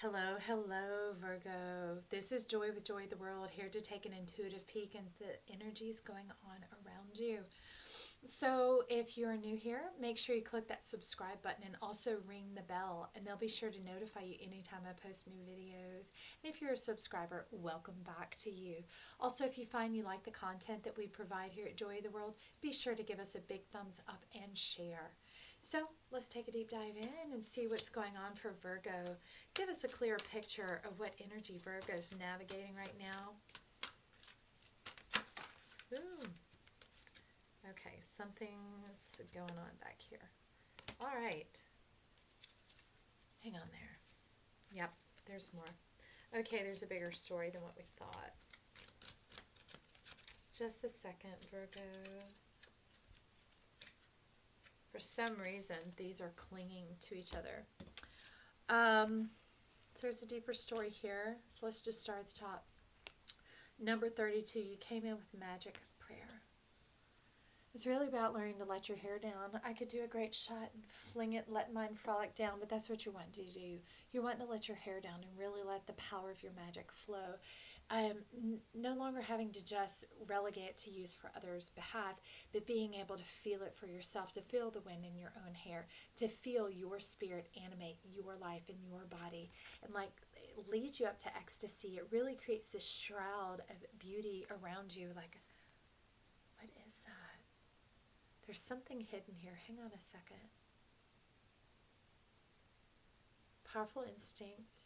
Hello, hello, Virgo. This is Joy with Joy the World, here to take an intuitive peek into the energies going on around you. So, if you're new here, make sure you click that subscribe button and also ring the bell, and they'll be sure to notify you anytime I post new videos. And if you're a subscriber, welcome back to you. Also, if you find you like the content that we provide here at Joy of the World, be sure to give us a big thumbs up and share. So let's take a deep dive in and see what's going on for Virgo. Give us a clear picture of what energy Virgo's navigating right now. Ooh. Okay, something's going on back here. All right. Hang on there. Yep, there's more. Okay, there's a bigger story than what we thought. Just a second, Virgo. For some reason, these are clinging to each other. So there's a deeper story here. So let's just start at the top. Number 32, you came in with magic prayer. It's really about learning to let your hair down. I could do a great shot and fling it, let mine frolic down, but that's what you want to do. You're wanting to let your hair down and really let the power of your magic flow. No longer having to just relegate it to use for others' behalf, but being able to feel it for yourself, to feel the wind in your own hair, to feel your spirit animate your life and your body, and like it leads you up to ecstasy. It really creates this shroud of beauty around you. Like, what is that? There's something hidden here. Hang on a second. Powerful instinct.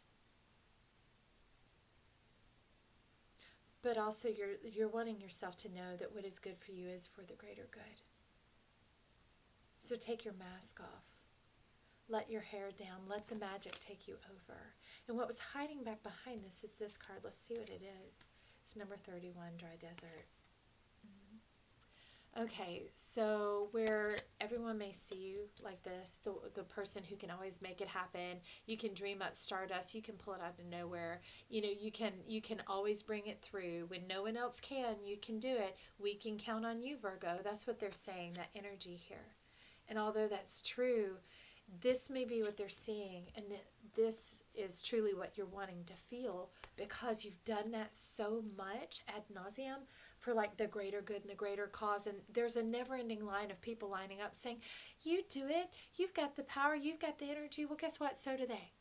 But also you're wanting yourself to know that what is good for you is for the greater good. So take your mask off. Let your hair down. Let the magic take you over. And what was hiding back behind this is this card. Let's see what it is. It's number 31, Dry Desert. Okay, so where everyone may see you like this, the person who can always make it happen, you can dream up stardust, you can pull it out of nowhere, you can always bring it through. When no one else can, you can do it. We can count on you, Virgo. That's what they're saying, that energy here. And although that's true, this may be what they're seeing, and this is truly what you're wanting to feel, because you've done that so much ad nauseum for like the greater good and the greater cause. And there's a never-ending line of people lining up saying, you do it, you've got the power, you've got the energy. Well, guess what? So do they.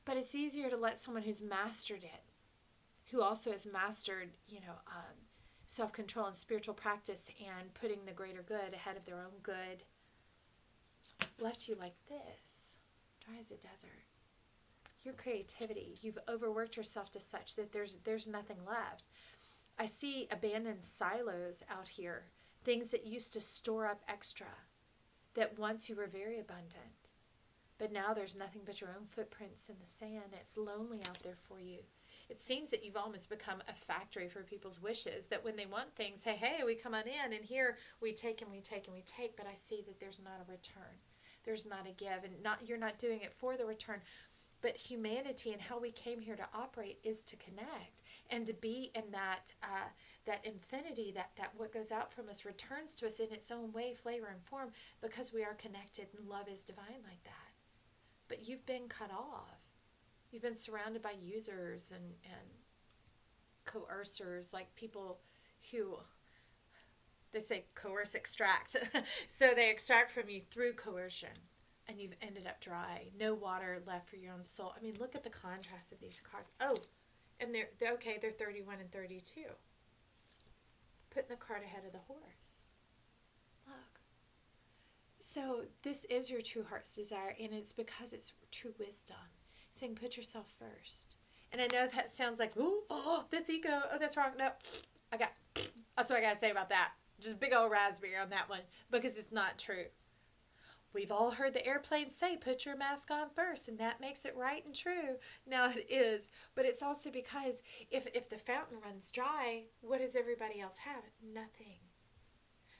But it's easier to let someone who's mastered it, who also has mastered, self-control and spiritual practice and putting the greater good ahead of their own good, left you like this, dry as a desert. Your creativity, you've overworked yourself to such that there's nothing left. I see abandoned silos out here, things that used to store up extra, that once you were very abundant, but now there's nothing but your own footprints in the sand. It's lonely out there for you. It seems that you've almost become a factory for people's wishes, that when they want things, hey, we come on in, and here we take and we take and we take, but I see that there's not a return. There's not a give, and you're not doing it for the return. But humanity and how we came here to operate is to connect and to be in that infinity, that what goes out from us returns to us in its own way, flavor, and form, because we are connected and love is divine like that. But you've been cut off. You've been surrounded by users and coercers, like people who, they say coerce, extract. So they extract from you through coercion. And you've ended up dry. No water left for your own soul. I mean, look at the contrast of these cards. Oh, and they're okay, they're 31 and 32. Putting the cart ahead of the horse. Look. So this is your true heart's desire, and it's because it's true wisdom. Saying put yourself first. And I know that sounds like, oh, that's ego. Oh, that's wrong. No, that's what I got to say about that. Just big old raspberry on that one, because it's not true. We've all heard the airplanes say, put your mask on first, and that makes it right and true. Now it is, but it's also because if the fountain runs dry, what does everybody else have? Nothing.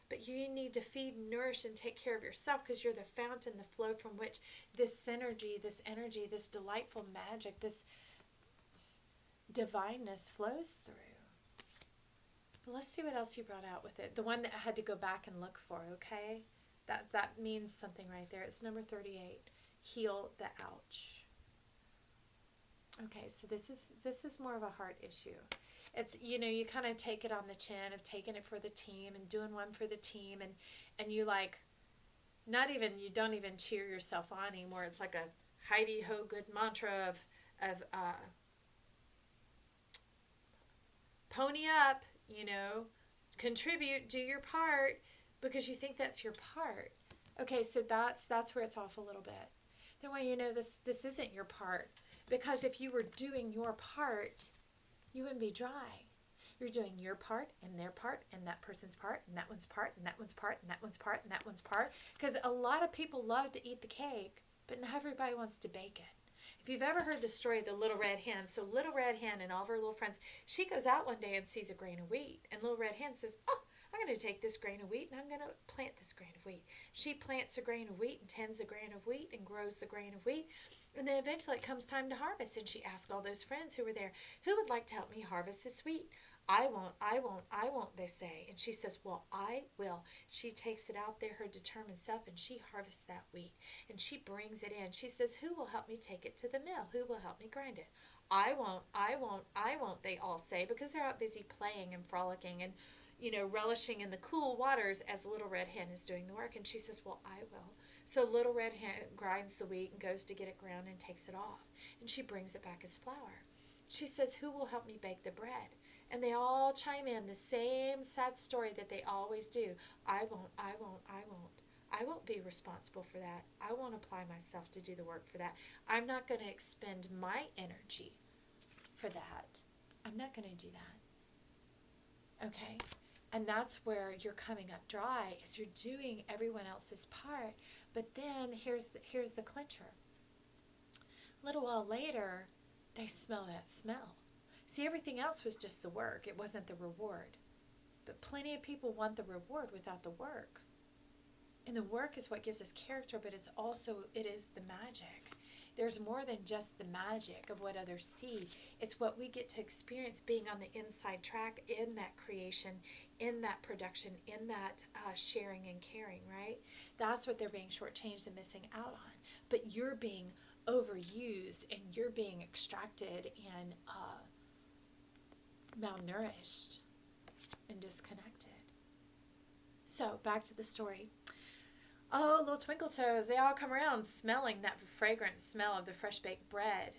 But you need to feed, nourish, and take care of yourself, because you're the fountain, the flow from which this synergy, this energy, this delightful magic, this divineness flows through. But let's see what else you brought out with it. The one that I had to go back and look for, okay? That means something right there. It's number 38. Heal the ouch. Okay, so this is more of a heart issue. It's, you know, you kind of take it on the chin of taking it for the team and doing one for the team, and you like, not even, you don't even cheer yourself on anymore. It's like a Heidi Ho good mantra of pony up, you know, contribute, do your part, because you think that's your part. Okay, so that's where it's off a little bit. Then when you know this isn't your part, because if you were doing your part, you wouldn't be dry. You're doing your part and their part and that person's part and that one's part and that one's part and that one's part and that one's part. Because a lot of people love to eat the cake, but not everybody wants to bake it. If you've ever heard the story of the Little Red Hen, so Little Red Hen and all of her little friends, she goes out one day and sees a grain of wheat. And Little Red Hen says, oh, I'm going to take this grain of wheat and I'm going to plant this grain of wheat. She plants a grain of wheat and tends a grain of wheat and grows the grain of wheat. And then eventually it comes time to harvest. And she asks all those friends who were there, who would like to help me harvest this wheat? I won't, they say. And she says, well, I will. She takes it out there, her determined self, and she harvests that wheat. And she brings it in. She says, who will help me take it to the mill? Who will help me grind it? I won't, they all say, because they're out busy playing and frolicking and, you know, relishing in the cool waters as Little Red Hen is doing the work. And she says, well, I will. So Little Red Hen grinds the wheat and goes to get it ground and takes it off. And she brings it back as flour. She says, who will help me bake the bread? And they all chime in the same sad story that they always do. I won't. I won't be responsible for that. I won't apply myself to do the work for that. I'm not going to expend my energy for that. I'm not going to do that. Okay? And that's where you're coming up dry, is you're doing everyone else's part. But then here's the clincher. A little while later, they smell that smell. See, everything else was just the work. It wasn't the reward. But plenty of people want the reward without the work. And the work is what gives us character, but it is the magic. There's more than just the magic of what others see. It's what we get to experience being on the inside track in that creation, in that production, in that sharing and caring, right? That's what they're being shortchanged and missing out on. But you're being overused and you're being extracted and malnourished and disconnected. So back to the story. Oh, little twinkle toes, they all come around smelling that fragrant smell of the fresh baked bread.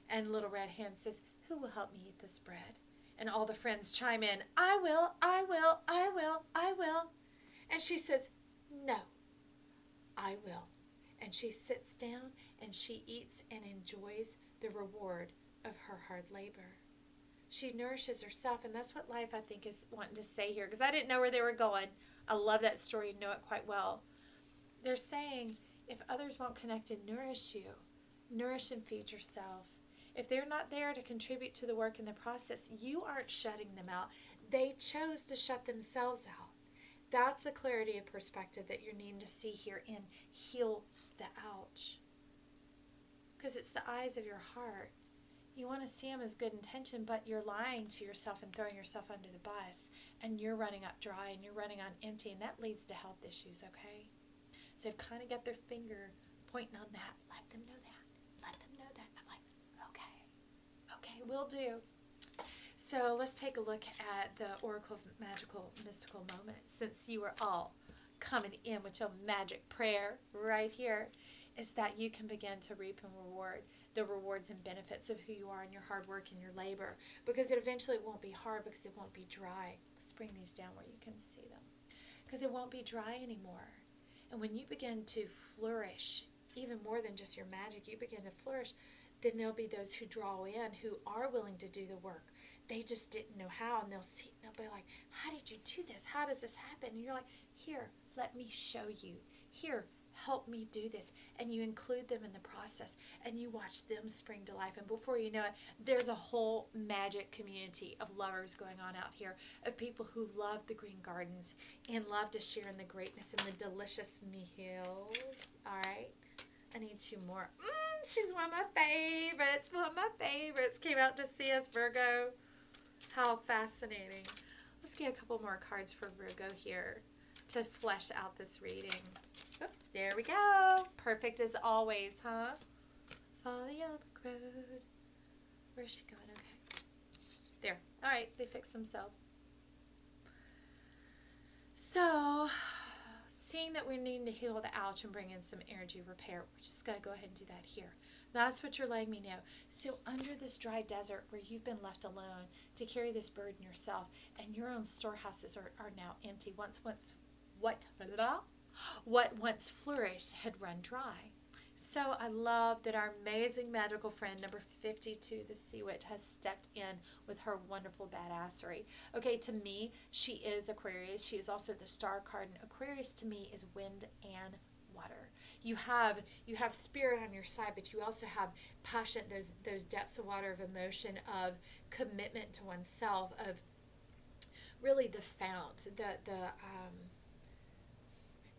And Little Red Hen says, who will help me eat this bread? And all the friends chime in, I will. And she says, no, I will. And she sits down and she eats and enjoys the reward of her hard labor. She nourishes herself, and that's what life, I think, is wanting to say here, because I didn't know where they were going. I love that story and know it quite well. They're saying, if others won't connect and nourish you, nourish and feed yourself. If they're not there to contribute to the work in the process, you aren't shutting them out. They chose to shut themselves out. That's the clarity of perspective that you're needing to see here and heal the ouch. Because it's the eyes of your heart. You want to see them as good intention, but you're lying to yourself and throwing yourself under the bus, and you're running up dry and you're running on empty, and that leads to health issues, okay? So they've kind of got their finger pointing on that. Let them know that. Let them know that. I'm like, okay, will do. So let's take a look at the Oracle of Magical Mystical Moments. Since you were all coming in with your magic prayer right here, is that you can begin to reap and reward the rewards and benefits of who you are and your hard work and your labor, because it eventually won't be hard, because it won't be dry. Let's bring these down where you can see them, because it won't be dry anymore. And when you begin to flourish, even more than just your magic, you begin to flourish, then there'll be those who draw in, who are willing to do the work. They just didn't know how, and they'll see, they'll be like, how did you do this? How does this happen? And you're like, here, let me show you. Here, help me do this. And you include them in the process, and you watch them spring to life. And before you know it, there's a whole magic community of lovers going on out here, of people who love the green gardens and love to share in the greatness and the delicious meals. All right. I need two more. She's one of my favorites. Came out to see us, Virgo. How fascinating. Let's get a couple more cards for Virgo here to flesh out this reading. Oop, there we go. Perfect as always, huh? Follow the yellow brick road. Where's she going? Okay. There. All right. They fix themselves. So, seeing that we need to heal the ouch and bring in some energy repair, we're just going to go ahead and do that here. That's what you're letting me know. So under this dry desert where you've been left alone to carry this burden yourself, and your own storehouses are now empty. What once flourished had run dry. So I love that our amazing magical friend number 52, the Sea Witch, has stepped in with her wonderful badassery. Okay, to me, she is Aquarius. She is also the star card, and Aquarius to me is wind and water. You have spirit on your side, but you also have passion, those depths of water of emotion, of commitment to oneself, of really the fount,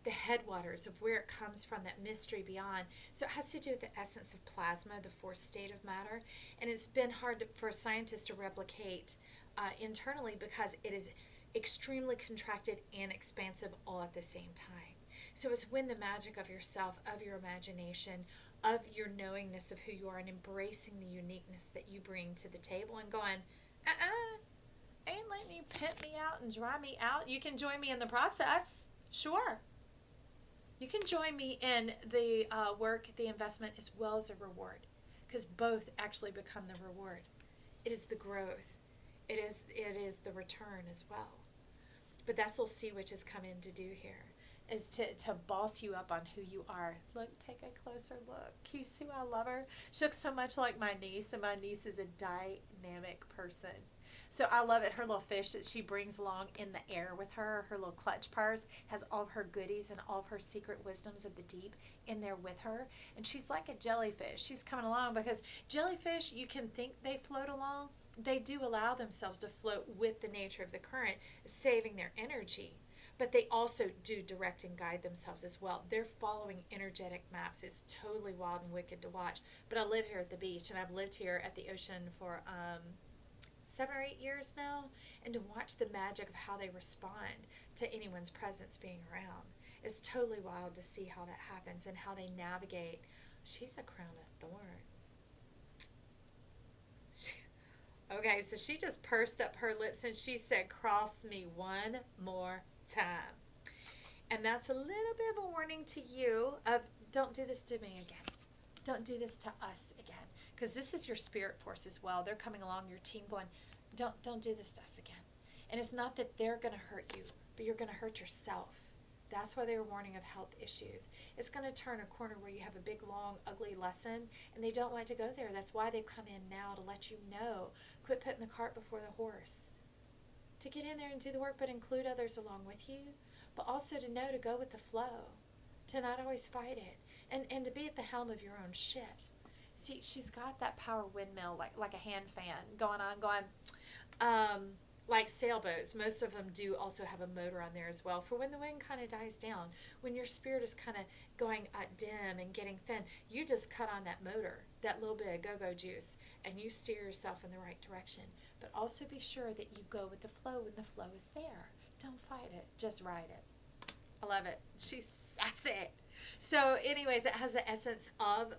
the headwaters of where it comes from, that mystery beyond. So it has to do with the essence of plasma, the fourth state of matter. And it's been hard for scientists to replicate internally because it is extremely contracted and expansive all at the same time. So it's when the magic of yourself, of your imagination, of your knowingness of who you are, and embracing the uniqueness that you bring to the table and going, ain't letting you pimp me out and dry me out. You can join me in the process. Sure. You can join me in the work, the investment, as well as a reward, because both actually become the reward. It is the growth. It is the return as well. But that's what Sea Witch has come in to do here, is to boss you up on who you are. Look, take a closer look. Can you see why I love her? She looks so much like my niece, and my niece is a dynamic person. So I love it. Her little fish that she brings along in the air with her, her little clutch purse, has all of her goodies and all of her secret wisdoms of the deep in there with her. And she's like a jellyfish. She's coming along because jellyfish, you can think they float along. They do allow themselves to float with the nature of the current, saving their energy. But they also do direct and guide themselves as well. They're following energetic maps. It's totally wild and wicked to watch. But I live here at the beach, and I've lived here at the ocean for 7 or 8 years now, and to watch the magic of how they respond to anyone's presence being around is totally wild to see how that happens and how they navigate. She's a crown of thorns. Okay, so she just pursed up her lips and she said, cross me one more time. And that's a little bit of a warning to you of, don't do this to me again. Don't do this to us again. Because this is your spirit force as well. They're coming along, your team, going, don't do this to us again. And it's not that they're going to hurt you, but you're going to hurt yourself. That's why they were warning of health issues. It's going to turn a corner where you have a big, long, ugly lesson, and they don't want to go there. That's why they've come in now, to let you know. Quit putting the cart before the horse. To get in there and do the work, but include others along with you. But also to know to go with the flow. To not always fight it. And to be at the helm of your own ship. See, she's got that power windmill, like a hand fan, going like sailboats. Most of them do also have a motor on there as well, for when the wind kind of dies down. When your spirit is kind of going dim and getting thin, you just cut on that motor, that little bit of go-go juice, and you steer yourself in the right direction. But also be sure that you go with the flow when the flow is there. Don't fight it, just ride it. I love it. She's sassy. So anyways, it has the essence of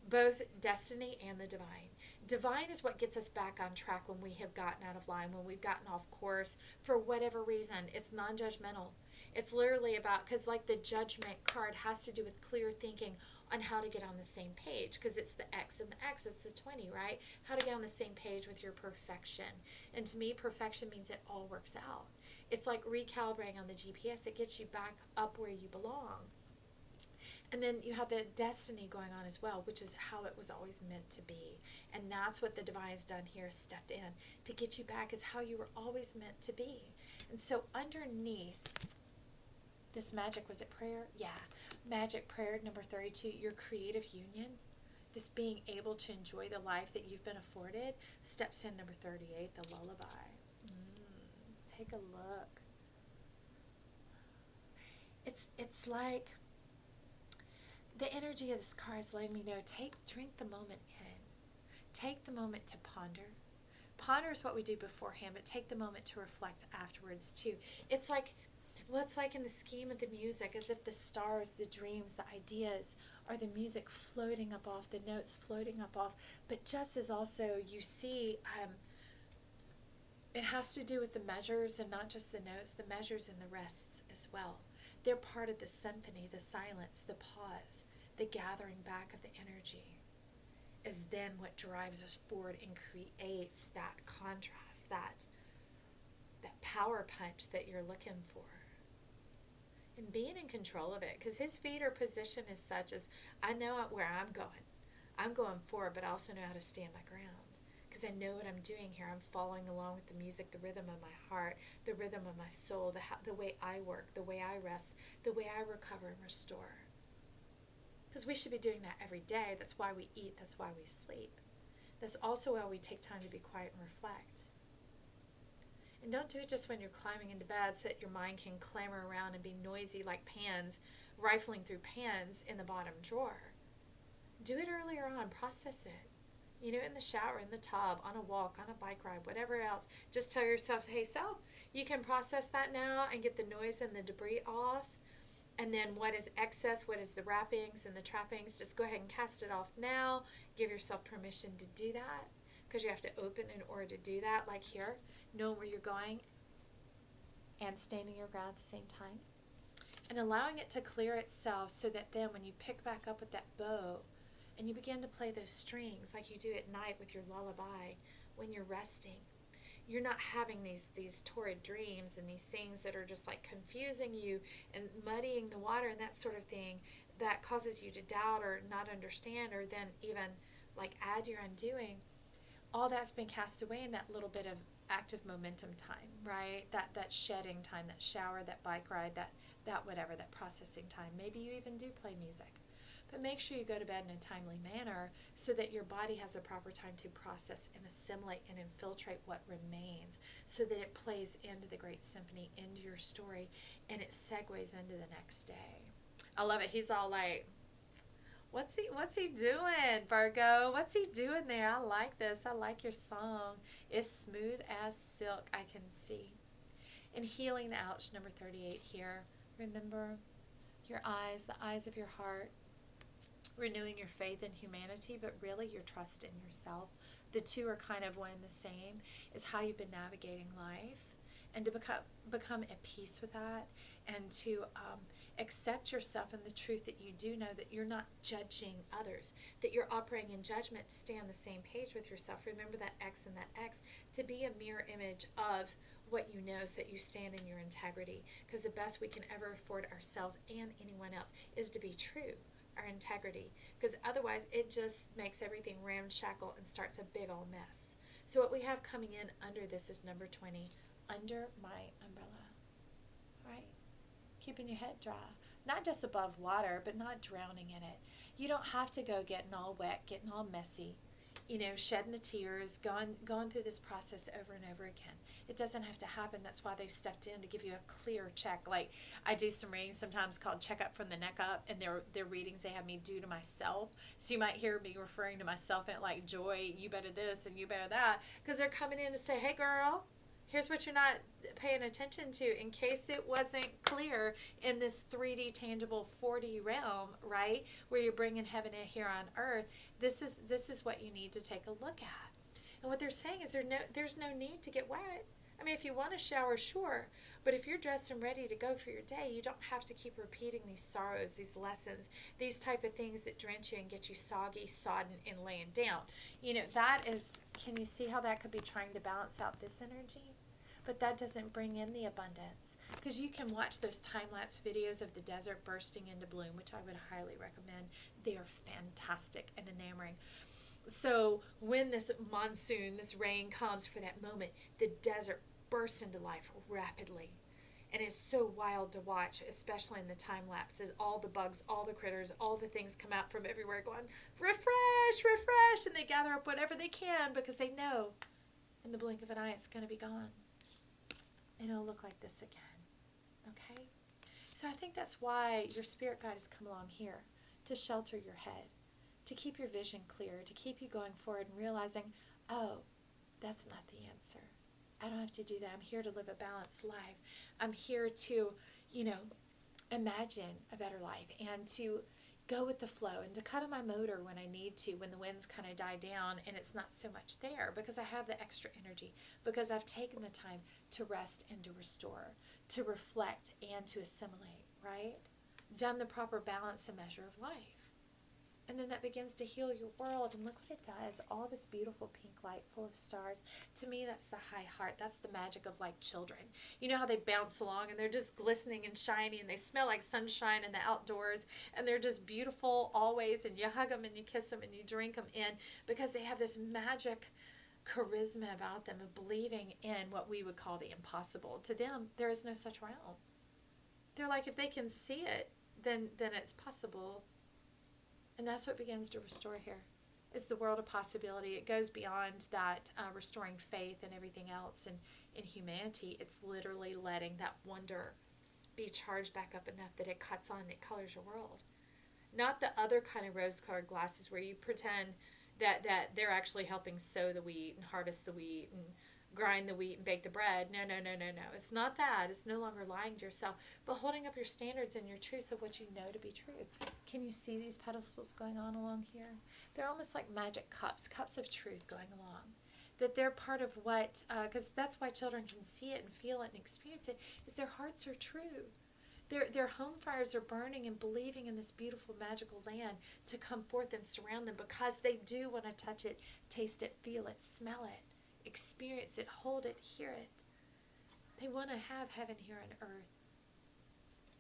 both destiny and the divine. Divine is what gets us back on track when we have gotten out of line, when we've gotten off course for whatever reason. It's non-judgmental. It's literally about, because like the judgment card has to do with clear thinking on how to get on the same page, because it's the X and the X, it's the 20, right? How to get on the same page with your perfection. And to me, perfection means it all works out. It's like recalibrating on the GPS. It gets you back up where you belong. And then you have the destiny going on as well, which is how it was always meant to be. And that's what the divine has done here, stepped in to get you back as how you were always meant to be. And so underneath this magic, was it prayer? Yeah. Magic prayer number 32, your creative union, this being able to enjoy the life that you've been afforded, steps in number 38, the lullaby. Take a look. It's like the energy of this card is letting me know, drink the moment in. Take the moment to ponder. Ponder is what we do beforehand, but take the moment to reflect afterwards too. It's like Well, it's like in the scheme of the music, as if the stars, the dreams, the ideas are the music floating up off, the notes floating up off. But just as also you see, it has to do with the measures and not just the notes, the measures and the rests as well. They're part of the symphony, the silence, the pause, the gathering back of the energy is then what drives us forward and creates that contrast, that power punch that you're looking for. And being in control of it, because his feet are positioned as such as, I know where I'm going. I'm going forward, but I also know how to stand my ground. Because I know what I'm doing here. I'm following along with the music, the rhythm of my heart, the rhythm of my soul, the way I work, the way I rest, the way I recover and restore. Because we should be doing that every day. That's why we eat. That's why we sleep. That's also why we take time to be quiet and reflect. And don't do it just when you're climbing into bed so that your mind can clamor around and be noisy like pans, rifling through pans in the bottom drawer. Do it earlier on. Process it. You know, in the shower, in the tub, on a walk, on a bike ride, whatever else. Just tell yourself, hey, self, you can process that now and get the noise and the debris off. And then what is excess, what is the wrappings and the trappings, just go ahead and cast it off now. Give yourself permission to do that, because you have to open in order to do that, like here, knowing where you're going and standing your ground at the same time. And allowing it to clear itself so that then when you pick back up with that bow and you begin to play those strings like you do at night with your lullaby when you're resting, you're not having these torrid dreams and these things that are just like confusing you and muddying the water and that sort of thing that causes you to doubt or not understand or then even like add your undoing. All that's been cast away in that little bit of active momentum time, right? That shedding time, that shower, that bike ride, that whatever, that processing time. Maybe you even do play music. But make sure you go to bed in a timely manner so that your body has the proper time to process and assimilate and infiltrate what remains so that it plays into the great symphony, into your story, and it segues into the next day. I love it. He's all like, what's he doing, Virgo? What's he doing there? I like this. I like your song. It's smooth as silk, I can see. And healing the ouch, number 38 here. Remember your eyes, the eyes of your heart. Renewing your faith in humanity, but really your trust in yourself. The two are kind of one and the same. Is how you've been navigating life, and to become at peace with that, and to accept yourself and the truth that you do know that you're not judging others, that you're operating in judgment to stay on the same page with yourself. Remember that X and that X, to be a mirror image of what you know so that you stand in your integrity, because the best we can ever afford ourselves and anyone else is to be true. Our integrity, because otherwise it just makes everything ramshackle and starts a big old mess. So what we have coming in under this is number 20, under my umbrella, right? Keeping your head dry, not just above water, but not drowning in it. You don't have to go getting all wet, getting all messy, you know, shedding the tears, going through this process over and over again. It doesn't have to happen. That's why they've stepped in to give you a clear check. Like I do some readings sometimes called check up from the neck up, and they're readings they have me do to myself. So you might hear me referring to myself and like, Joy, you better this and you better that, because they're coming in to say, hey girl, here's what you're not paying attention to in case it wasn't clear in this 3D tangible 4D realm, right? Where you're bringing heaven in here on earth. This is what you need to take a look at. And what they're saying is there's no need to get wet. I mean, if you want to shower, sure. But if you're dressed and ready to go for your day, you don't have to keep repeating these sorrows, these lessons, these type of things that drench you and get you soggy, sodden, and laying down. You know, that is, can you see how that could be trying to balance out this energy? But that doesn't bring in the abundance. Because you can watch those time-lapse videos of the desert bursting into bloom, which I would highly recommend. They are fantastic and enamoring. So when this monsoon, this rain comes for that moment, the desert bursts into life rapidly. And it's so wild to watch, especially in the time lapse. All the bugs, all the critters, all the things come out from everywhere going, refresh, refresh. And they gather up whatever they can because they know in the blink of an eye it's going to be gone. And it'll look like this again. Okay? So I think that's why your spirit guide has come along here, to shelter your head, to keep your vision clear, to keep you going forward and realizing, oh, that's not the answer. I don't have to do that. I'm here to live a balanced life. I'm here to, you know, imagine a better life and to go with the flow and to cut on my motor when I need to, when the winds kind of die down and it's not so much there, because I have the extra energy, because I've taken the time to rest and to restore, to reflect and to assimilate, right? Done the proper balance and measure of life. And then that begins to heal your world. And look what it does. All this beautiful pink light full of stars. To me, that's the high heart. That's the magic of like children. You know how they bounce along and they're just glistening and shiny and they smell like sunshine in the outdoors. And they're just beautiful always. And you hug them and you kiss them and you drink them in because they have this magic charisma about them of believing in what we would call the impossible. To them, there is no such realm. They're like, if they can see it, then it's possible. And that's what begins to restore here, is the world of possibility. It goes beyond that restoring faith and everything else and in humanity. It's literally letting that wonder be charged back up enough that it cuts on, it colors your world. Not the other kind of rose-colored glasses where you pretend that they're actually helping sow the wheat and harvest the wheat and grind the wheat and bake the bread. No. It's not that. It's no longer lying to yourself, but holding up your standards and your truths of what you know to be true. Can you see these pedestals going on along here? They're almost like magic cups of truth going along. That they're part of what, because that's why children can see it and feel it and experience it, is their hearts are true. Their home fires are burning and believing in this beautiful magical land to come forth and surround them, because they do want to touch it, taste it, feel it, smell it, experience it, hold it, hear it. They want to have heaven here on earth.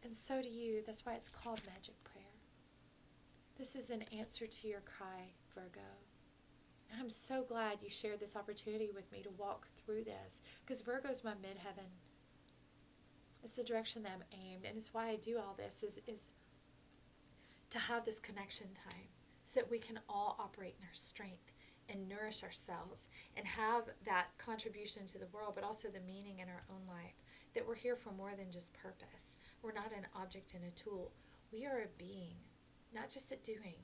And so do you. That's why it's called magic prayer. This is an answer to your cry, Virgo. And I'm so glad you shared this opportunity with me to walk through this, because Virgo's my midheaven. It's the direction that I'm aimed, and it's why I do all this, is to have this connection time so that we can all operate in our strength and nourish ourselves and have that contribution to the world, but also the meaning in our own life, that we're here for more than just purpose. We're not an object and a tool. We are a being, not just a doing.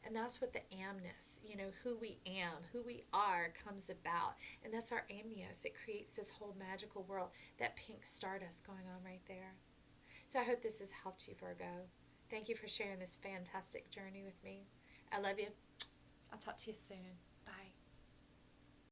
And that's what the amness, who we am, who we are, comes about. And that's our amnios. It creates this whole magical world, that pink stardust going on right there. So I hope this has helped you, Virgo. Thank you for sharing this fantastic journey with me. I love you. I'll talk to you soon.